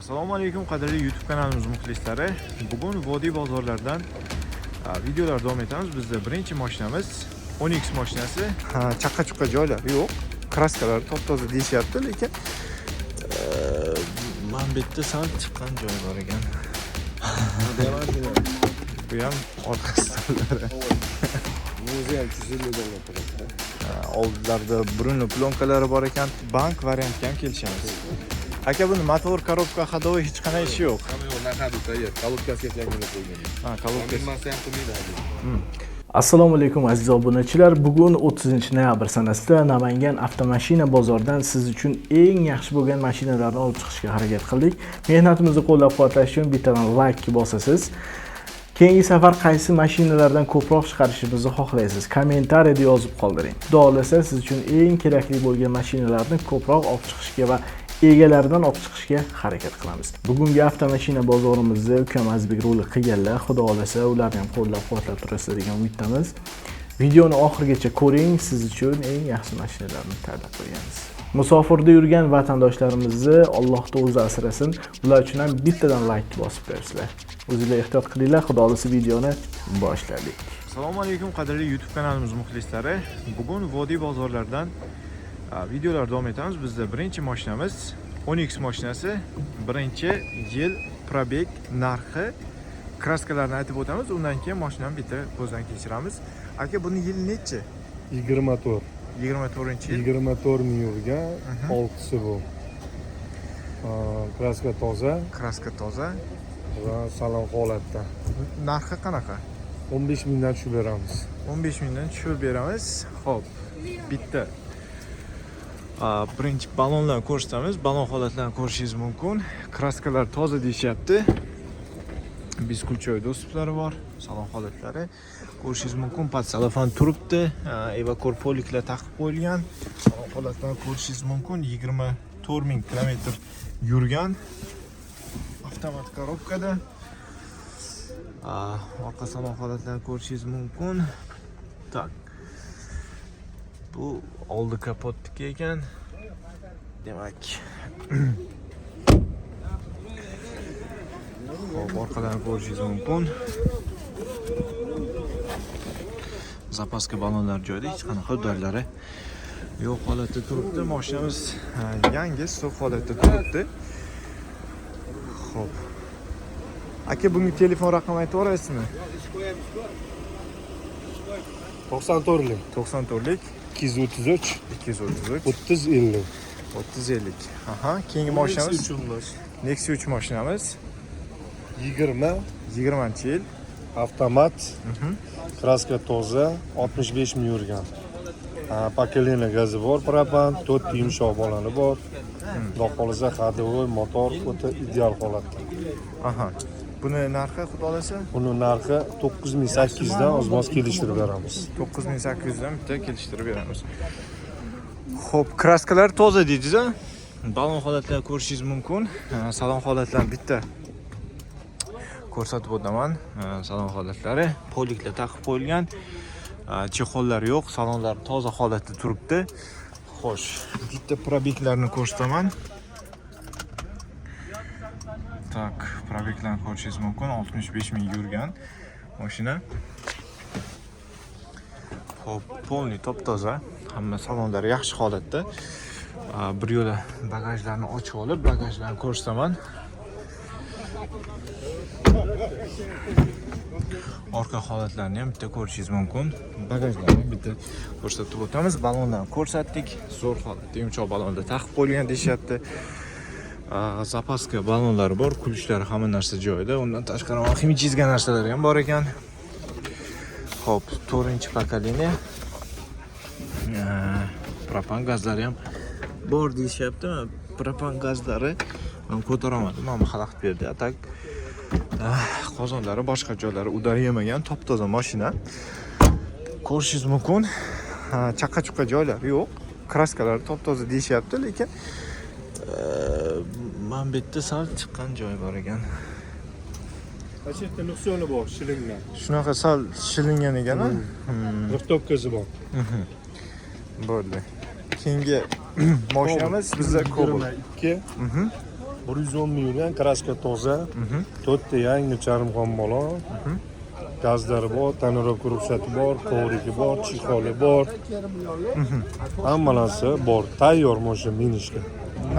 Assalomu alaykum qadrli YouTube kanalimiz muxlislari. Bugun vodiy bozorlardan videolar davom etamiz. Bizda birinchi mashinamiz 10X mashinasi. Chaqa-chuqa joylar yo'q. Kraskalar top-toza deyishyapti, lekin men bu yerda sal chiqqan joy bor ekan. Bu ham orqa stollari. Muzey $250 turibdi. Oldlarda burun plonkalari bor ekan. Bank variantga ham kelishamiz. Aka, buni motor, korobka, ходовой hech qanday ishi yo'q. Kolobkasiga yangilab qo'ygan. Kolobkasi ham qilmaydi. Assalomu alaykum aziz obunachilar. Bugun 30-noyabr sanasida Namangan avtomashina bozoridan siz uchun eng yaxshi bo'lgan mashinalarni olib chiqishga harakat qildik. Mehnatimizni qo'llab-quvvatlash uchun bittadan like bosasiz. Keyingi safar qaysi mashinalardan ko'proq chiqarishimizni xohlaysiz? Kommentariyada yozib qoldiring. Xudo xolasa siz uchun eng kerakli bo'lgan mashinalarni ko'proq olib chiqishga va egalaridan olib chiqishga harakat qilamiz. Bugungi avtomashina bozorimizni ukam Azbek rolik qilganlar. Xudo xolasa ularni ham qo'llab-quvvatlab turasiz degan umiddamiz. Videoni oxirigacha ko'ring, siz uchun eng yaxshi mashinalarni tanlab qo'yamiz. Musofirda yurgan vatandoshlarimizni Allohga o'zi asrasin. Ular uchun ham bittadan like bosib bersizlar. O'zingizlar ehtiyot qilinglar. Xudo xolasa videoni boshladik. Assalomu alaykum qadrli YouTube kanalimiz muxlislari. Bugun vodiy bozorlardan videolar davom etamiz. Bizda birinchi mashinamiz 10X mashinasi. Birinchi yil probeg narxi, kraskalarni aytib o'tamiz. Undan keyin mashinani bitta ko'zdan kechiramiz. Aka, buni yili nechi? 24. 24-yil. 24 ming yurgan, 6si bu. Kraska toza Kraska toza. va salon holatda. Narxi qanaqa? 15 mingdan tushib beramiz. 15 mingdan tushirib beramiz. Xo'p, bitta birinchi balonlarni ko'rsatamiz. Balon holatlarini ko'rishingiz mumkin. Kraskalar toza deyishyapti. Biskulchoy do'stlari bor. Salon holatlari ko'rishingiz mumkin. Past salofan turibdi. Evakor poliklar taqib qo'yilgan. Salon holatlarini ko'rishingiz mumkin. 24 ming kilometr yurgan. Avtomat korobkada. Orqa salon holatlarini ko'rishingiz mumkin. Tak. Bu oldi kapotniki ekan. Demak. Hop, orqadan ko'rishingiz mumkin. Zapaska balonlar joyida, hech qanaqa udarlari yo'q holatda turibdi. Mashinamiz yangi stok holatda turibdi. Xo'p. Aka, bunga telefon raqamini aytib o'rasizmi? 94lik. 94lik 233 233 3050. 3050. Keyingi mashinamiz Nexia 3 mashinamiz. 20-yil. Avtomat. Kraska toza, 65 ming yurgan. Pokoleniya gazi bor, propan, 4 yumshoq baloni bor. Xudo xolasa ходовой motor o'ta ideal holatda. Buni narxi xudo xolasa? Buni narxi 9800 dan oz-moz kelishtirib beramiz. 9800 dan bitta kelishtirib beramiz. Xo'p, kraskalar toza deysiz-a? Balon holatlarini ko'rishingiz mumkin. Salon holatlarini bitta ko'rsatib o'taman. Salon holatlari poliklar taqib qo'yilgan. Chexollar yo'q, salonlar toza holatda turibdi. Xo'sh, bitta probeglarni ko'rsataman. Tak, probeglarni ko'rishingiz mumkin. 65 ming yurgan mashina. Xo'p, polniy top-toza. Hamma salonlar yaxshi holatda. Bir yo'la bagajlarni ochib olib, bagajlarni ko'rsataman. Orqa holatlarini ham bitta ko'rishingiz mumkin. Bagajlarni bitta ko'rsatib o'tamiz. Balonlarni ko'rsatdik. Zo'r holatda, yumshoq balonda taqib qo'yilgan deyishyapti. Zapaska balonlari bor, kulishlari hamma narsa joyida. Undan tashqari ximik chizgan narsalar ham bor ekan. Xo'p, 4-pokoleniya. Propan gazlari ham bor deyishyapti. Propan gazlari men ko'tarolmadim. Mana xalaqit berdi. Atak qozonlari, boshqa joylari udar yemagan, top-toza mashina. Ko'rishingiz mumkin. Chaqa-chuqa joylar yo'q. Kraskalar top-toza deyishyapti, lekin men bu yerda sal chiqqan joy bor ekan. Qachon nuqsoni bor, shilingan. Shunaqa sal shilingan ekan. Riftovkasi bor. Bo'ldi. Keyingi mashinamiz bizda Cobalt. 2. 110 ming yurgan, kraska toza. 4 ta yangi charmxon balon. Gazlari bor, tonirovka ruxsati bor, kovrigi bor, chixoli bor. Hamma narsa bor, tayyor mashina minishga.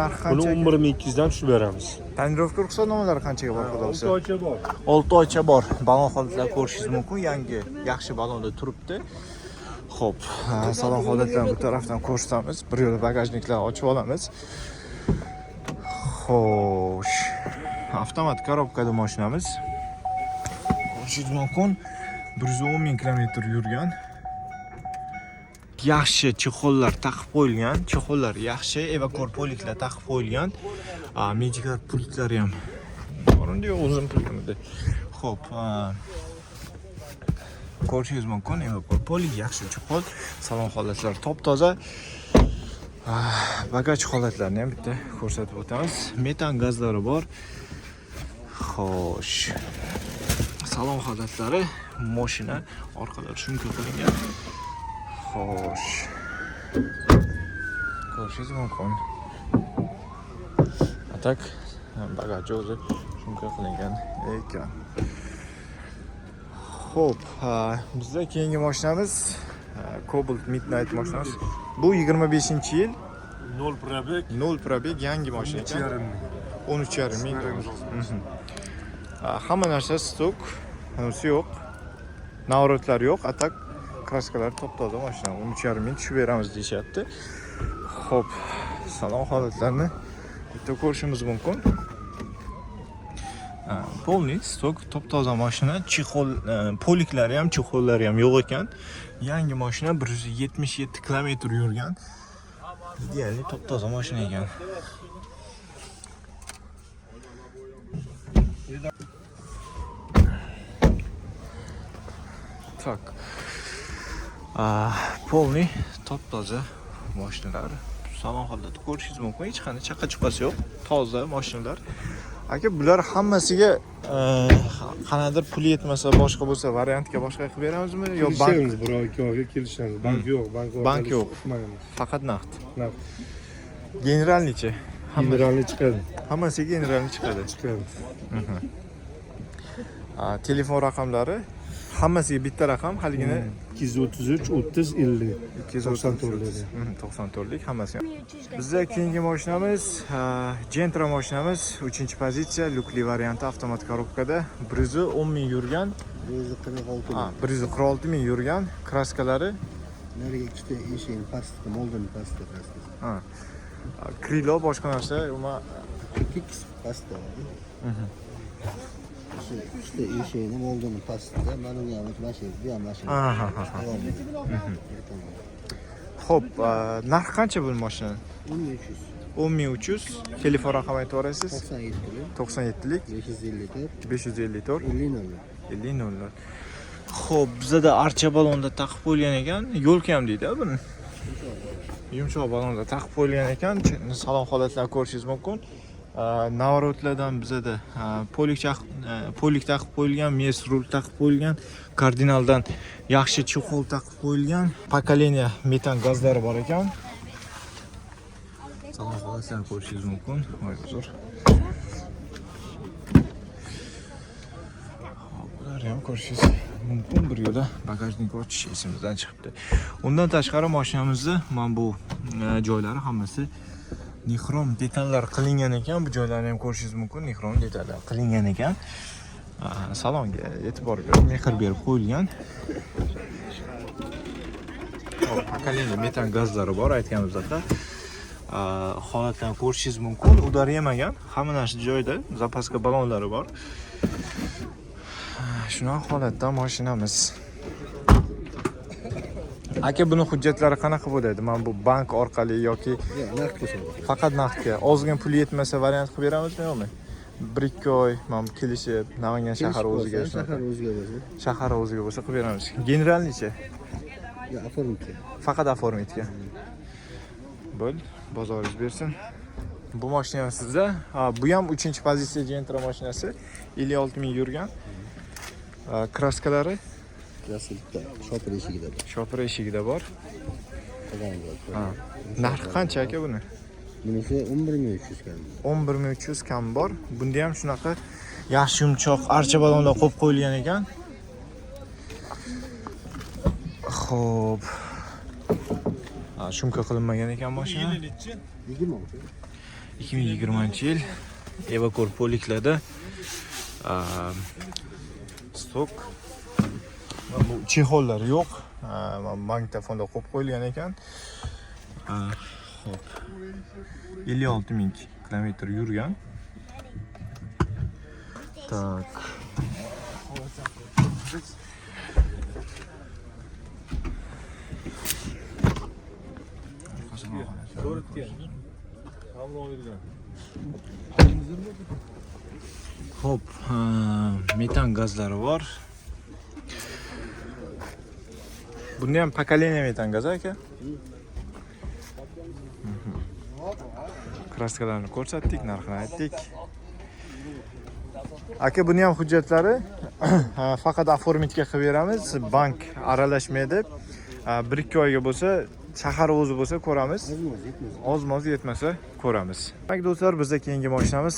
Narxi Buni qancha? 11200 dan tushib beramiz. Tonirovka ruxsatnomalari qanchaga bor xudo 6 oycha bor. 6 oycha bor. Balon holatlar ko'rishingiz mumkin. Yangi, yaxshi balonda turibdi. Xo'p, salon holatlarini bu tarafdan ko'rsatamiz. Bir yo'la bagajniklarni ochib olamiz. Xo'sh. Avtomat korobkada mashinamiz. Ko'rishingiz mumkin. 110 ming kilometr yurgan. Yaxshi chexollar taqib qo'yilgan. Chexollar yaxshi, evakor poliklar taqib qo'yilgan. Medikal pultlari ham borindi, yo'q o'zim pultimda. Xo'p, ko'rishingiz mumkin, evakor polik yaxshi chexol, salon holatlari top-toza. Bagaj holatlarini ham bitta ko'rsatib o'tamiz. Metan gazlari bor. Xo'sh. Salon holatlari, mashina orqalari shunga qilingan. Xo'sh. Ko'rishingiz mumkin. Tak, bagaj o'zi shunga qilingan ekan. Xo'p, bizda keyingi mashinamiz Cobalt Midnight mashinamiz. Bu 25-yil 0 probeg. 0 probeg yangi mashina ekan. 13,5 ming. Hamma narsa stok, hanuz yo'q. Navrotlar yo'q, atak kraskalar top-toza mashina. 13,5 ming tushib beramiz deyapti. Xo'p, salon holatlarini bitta ko'rishimiz mumkin. Polni stok top-toza mashina, chexol, poliklari ham, chexollari ham yo'q ekan. Yangi mashina 177 kilometr yurgan. Deyarli top-toza mashina ekan. Tak. Polni top-toza mashinalar. Salon holatda ko'rishingiz mumkin. Hech qanday chaqa-chuqasi yo'q. Toza mashinalar. Aka, bular hammasiga qanadir pul yetmasa, boshqa bo'lsa, variantga boshqa qilib beramizmi yo bank? Kelishamiz, bir oy, 2 oyga kelishamiz. Bank yo'q, Bank yo'q. Faqat naqd. Generalnichi. Generalni chiqadi. Hammasiga generalni chiqadi. Telefon raqamlari hammasiga bitta raqam, haligina 233 30 50 294lik. 94lik hammasi. Bizda keyingi mashinamiz Gentra mashinamiz, 3-pozitsiya, lukli varianti, avtomat korobkada, 110 ming yurgan. 146 ming yurgan, kraskalari Nariga ikkita eshik pastda, oldin pastda. Krilo boshqa narsa, umuman Kiks pastda. Ikkita eshikning oldin pastda, mana bu ham mashina, bu ham mashina. Xo'p, narx qancha bu mashina? 1300. 10300. Telefon raqami aytib berasiz? 97lik 97lik 554 554 50 50. Xo'p, bizda archa balonda taqib qo'yilgan ekan, yo'lka ham deydi buni. Yumshoq balonda taqib qo'yilgan ekan, salon holatlarini ko'rishingiz mumkin. Navrotlardan bizda polik taqib qo'yilgan, mes rul taqib qo'yilgan, kardinaldan yaxshi chexol taqib qo'yilgan, pokoleniya metan gazlari bor ekan. Salon holatlarini ko'rishingiz mumkin. Voy uzr. Bular ham ko'rishingiz mumkin. Bir yo'la bagajnik ochish esimizdan chiqibdi. Undan tashqari mashinamizda mana bu joylari hammasi nixrom detallar qilingan ekan. Bu joylarni ham ko'rishingiz mumkin. Nixrom detallar qilingan ekan. Salonga e'tibor berib, mehr berib qo'yilgan. Hop, pokoleniya metan gazlari bor aytganimizdek. Holatlarni ko'rishingiz mumkin. Udar yemagan, hamma narsa joyida, zapaska balonlari bor. Shunaqa holatda mashinamiz. Aka, buni hujjatlari qanaqa bo'ladi? Men bu bank orqali yoki naqd bo'ladi. faqat naqdga, ozgina pul yetmasa variant qilib beramizmi yo'qmi? 1-2 oy men kelishib, Namangan shahar o'ziga, shahar o'ziga bo'lsa qilib beramiz. Generalnichi? Yo, оформить. Faqat оформитga. Bo'l, bozoringiz bersin. Bu mashina sizda. Bu ham 3-pozitsiya Gentra mashinasi, 56 ming yurgan. Kraskalari Kraskada, shopir eshigida bor. shopir eshigida bor. Narxi qancha aka buni? Bunisi 11300 kaldi. 11300 kam bor. Bunda ham shunaqa yaxshi yumshoq archa balonlar qo'yib qo'yilgan ekan. Xo'p. Shumka qilinmagan ekan mashina. 2020-yil Evacor poliklarda stok. Bu chexollar yo'q. Magnitofonda qo'yib qo'yilgan ekan. Xo'p. 56.000 kilometr yurgan. Tak. Hop, metan gazlari bor. Bunda ham pokoleniya metan gaz aka. Kraskalarni ko'rsatdik, narxini aytdik. Aka, buni ham hujjatlari faqat oformitga qilib beramiz. Bank aralashmaydi. 1-2 oyga bo'lsa, shahar o'zi bo'lsa ko'ramiz. Ozmoz yetmasa ko'ramiz. Demak do'stlar, bizda keyingi mashinamiz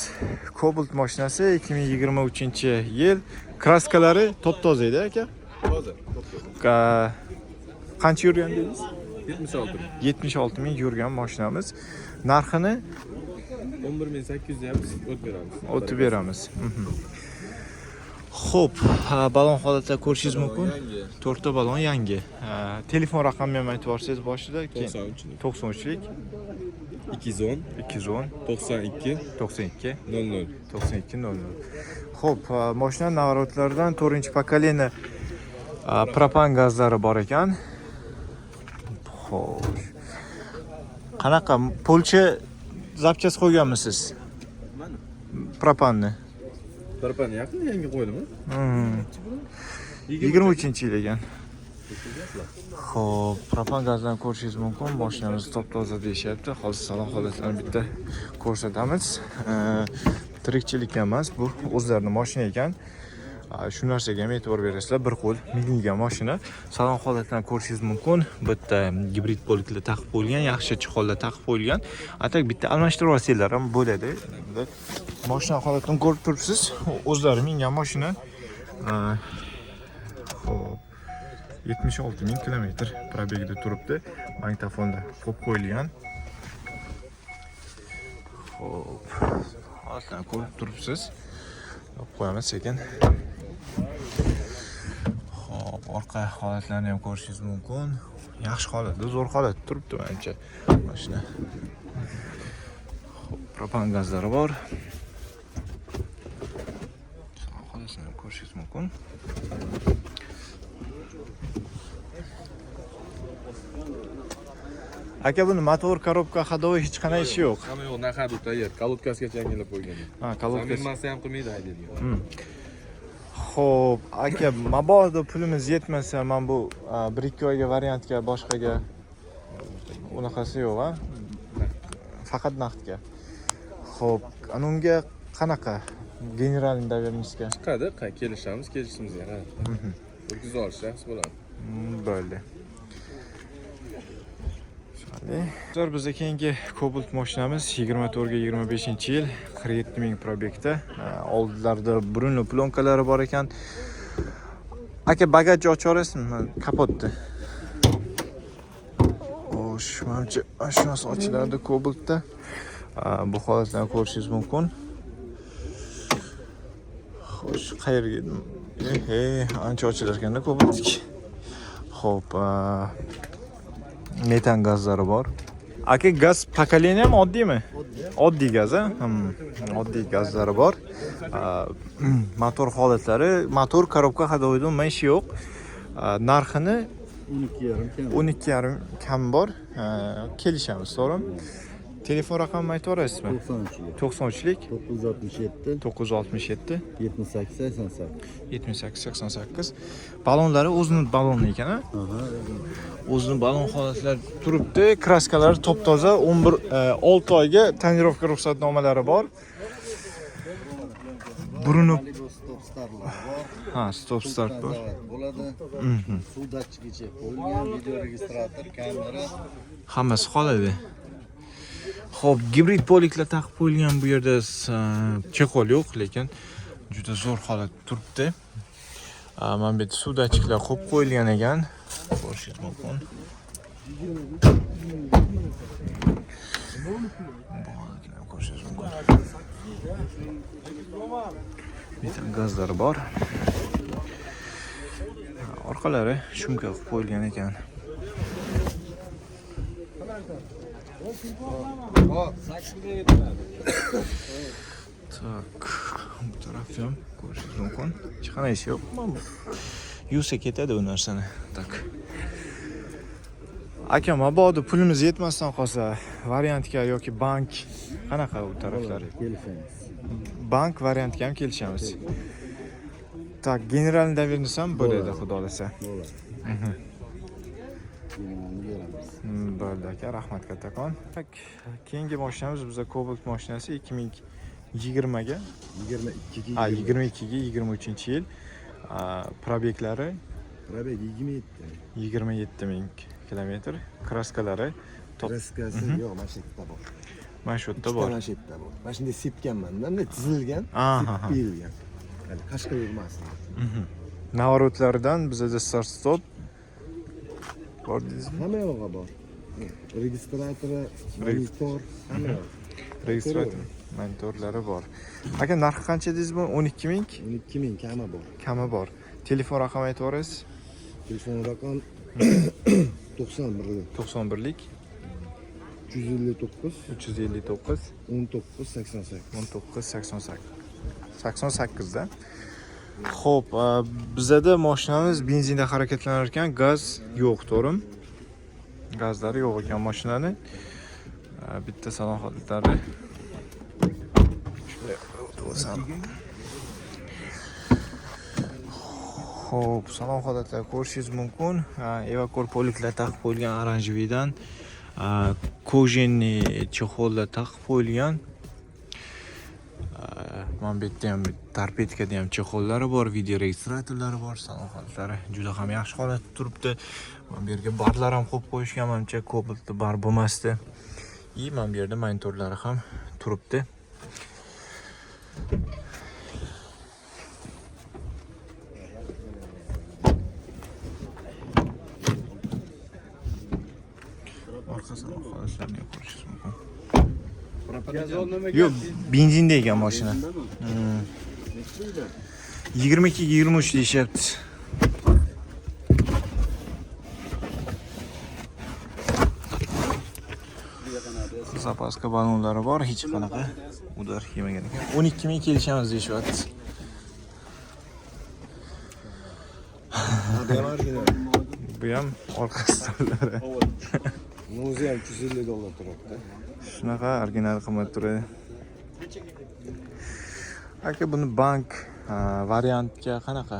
Cobalt mashinasi 2023-yil. Kraskalari top-toza edi aka. Toza. Qancha yurgan dedingiz? 76.000. 76.000 yurgan mashinamiz. Narxini 11.800 yapmiz, o'tib beramiz. Xo'p, balon holatda ko'rishingiz mumkin. 4 ta balon yangi. Telefon raqamini ham aytib yuborsangiz boshida. 93lik 210 210 92 92 00. 92 00. Xo'p, mashina navrotlardan 4-pokoleniya propan gazlari bor ekan. Xo'sh. Qanaqa polcha zapchas qo'yganmisiz? Propanni. Propan yaqin yangi qo'ydimi? 23-yil ekan. Xo'p, propan gazdan ko'rishingiz mumkin. Mashinamiz top-toza deyishyapti. Hozir salon holatlarini bitta ko'rsatamiz. Tirikchilik emas, bu o'zlarining mashina ekan. Shu narsaga ham e'tibor berasizlar. Bir qo'l minilgan mashina. Salon holatlarini ko'rishingiz mumkin. Bitta gibrid poliklar taqib qo'yilgan, yaxshi chiqollar taqib qo'yilgan. Atak bitta almashtiruv vositalar ham bo'ladi. Mashina holatini ko'rib turibsiz. O'zlari mingan mashina. Xo'p. 76.000 kilometr probegida turibdi. Magnitofonda qo'yib qo'yilgan. Xo'p. Holatlarni ko'rib turibsiz. Qo'yamiz sekin. Xo'p, orqa holatlarini ham ko'rishingiz mumkin. Yaxshi holatda, zo'r holatda turibdi menimcha mashina. Xo'p, propan gazlari bor. Holatini ham ko'rishingiz mumkin. Aka, buni motor, korobka, ходовой hech qanday ishi yo'q. Hamma yo'q, naqad tayyor. Kolotkasigacha yangilab qo'ygan. Kolotkasi. Zaminmasi ham qilmaydi haydaydigan. Xo'p, aka, mabodo pulimiz yetmasa, men bu 1-2 oyga variantga, boshqaga unaqasi yo'q, ha? Faqat naqdga. Xo'p, unga qanaqa generalniy dovernisga Chiqadi, kelishamiz, kelishimizga qarab. O'tkiz olish yaxshi bo'ladi. Bo'ldi. Hozir bizda keyingi Cobalt mashinamiz 24-25-yil 47.000 probegda. Oldlarida Bruno plonkalari bor ekan. Aka, bagajni ochib olasizmi? Kapotni. Xo'sh, menimcha shunasi ochiladi Cobaltda. Bu holatlarni ko'rishingiz mumkin. Xo'sh, qayerga? Ancha ochilar ekanda Cobaltniki. Xo'p, metan gazlari bor. Aka, gaz pokoleniya ham oddiymi? Oddiy gaz, ha? Oddiy gazlari bor. Motor holatlari, motor, korobka, ходовойda umuman ishi yo'q. Narxini 12.5 kam bor. Kelishamiz, to'g'rimi? Telefon raqamini aytib olasizmi? 93lik 967 967 7888. 7888. Balonlari o'zining baloni ekan, ha? O'zining balon holatlari turibdi. Kraskalari top-toza, 6 oyga tonirovka ruxsatnomalari bor. Bruno Stop starlar bor. Ha, stop start bor. Bo'ladi. Suv datchigicha qo'yilgan, video registrator, kamera. Hammasi qoladi. Xo'p, gibrid poliklar taqib qo'yilgan bu yerda chexol yo'q, lekin juda zo'r holatda turibdi. Mana bu yerda suvdachiklar qo'yib qo'yilgan ekan. Ko'rishingiz mumkin. Ko'rishingiz mumkin. Bitta gazlari bor. Orqalari shumka qilib qo'yilgan ekan. Tak, bu tarafda ham ko'rishingiz mumkin. Hech qanday ish yo'q. Yuvsa ketadi bu narsani. Tak. Aka, mabodo pulimiz yetmasdan qolsa, variantga yoki bank qanaqa bu taraflar? Kelishamiz. Bank variantga ham kelishamiz. Tak, generalni davernis ham bo'ladi, xudo xolasa. Bo'ladi. Generalni beramiz. Bo'ldi aka, rahmat kattakon. Tak, keyingi mashinamiz bizga Cobalt mashinasi 2020 ga 22 22 ga 23-yil. Probeklari Probeg 27 ming kilometr. Kraskalari Kraskasi yo'q, mana shu yerda bor. mana shu yerda bor. Mana shu yerda bor. Mana shunday sepganman-da, bunday tizilgan, Aha. sepib qo'yilgan. Hali qashqa yurmasin. Navorotlardan bizda start stop bor deysizmi? Hamma yog'i bor. Registratori, monitor, hamma yo'q. Registrator monitorlari bor. Aka, narxi qancha deysizmi? 12 ming? 12 ming kami bor. Kami bor. Telefon raqami aytib o'rasiz? Telefon raqam 91lik 91lik 359 359 1988. 1988 da. Xo'p, bizda mashinamiz benzinda harakatlanar ekan, gaz yo'q, to'g'rimi? Gazlari yo'q ekan mashinani. Bitta salon holatlari. Shunday o'tib Xo'p, salon holatlar ko'rishingiz mumkin. Evakor poliklar taqib qo'yilgan oranjeviydan, kojenli chexollar taqib qo'yilgan. Mana bu yerda ham torpedkada ham chexollari bor, video registratorlari bor, salon holatlari juda ham yaxshi holatda turibdi. Mana bu yerga barlar ham qo'yib qo'yishgan, menimcha Cobaltda bar bo'lmasdi. Mana bu yerda monitorlari ham turibdi. Orqasini holatlarini ko'rishingiz mumkin. Yo'q, benzinda ekan mashina. 22 ga 23 deyishyapti. Zapaska balonlari bor, hech qanaqa udar yemagan ekan. 12 ming kelishamiz deyishyapti. Bu ham orqa stollari. O'zi ham $250 turibdi. Shunaqa original qimmat turadi. Aka, buni bank variantga qanaqa?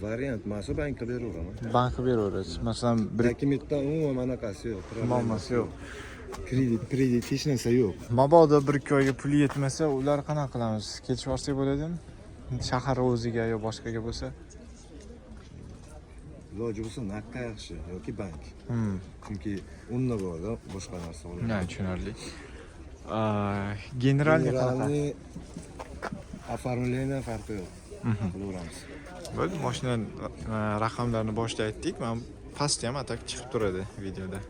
Variant masa bankka beraveraman. Bankka beraverasiz. Masalan, bir Dokumentdan umuman anaqasi yo'q. muammosi yo'q. Kredit hech narsa yo'q. Mabodo 1-2 oyga pul yetmasa, ular qanaqa qilamiz? Kelishib olsak bo'ladimi? Shahar o'ziga yo boshqaga bo'lsa? Iloji bo'lsa naqdga yaxshi yoki bank. Chunki unda borda boshqa narsa bo'ladi. Ha, tushunarli. Generalga qanaqa? Generalni оформление farqi yo'q. Qilaveramiz. Bo'ldi, mashina raqamlarini boshida aytdik. Men pastda ham atak chiqib turadi videoda.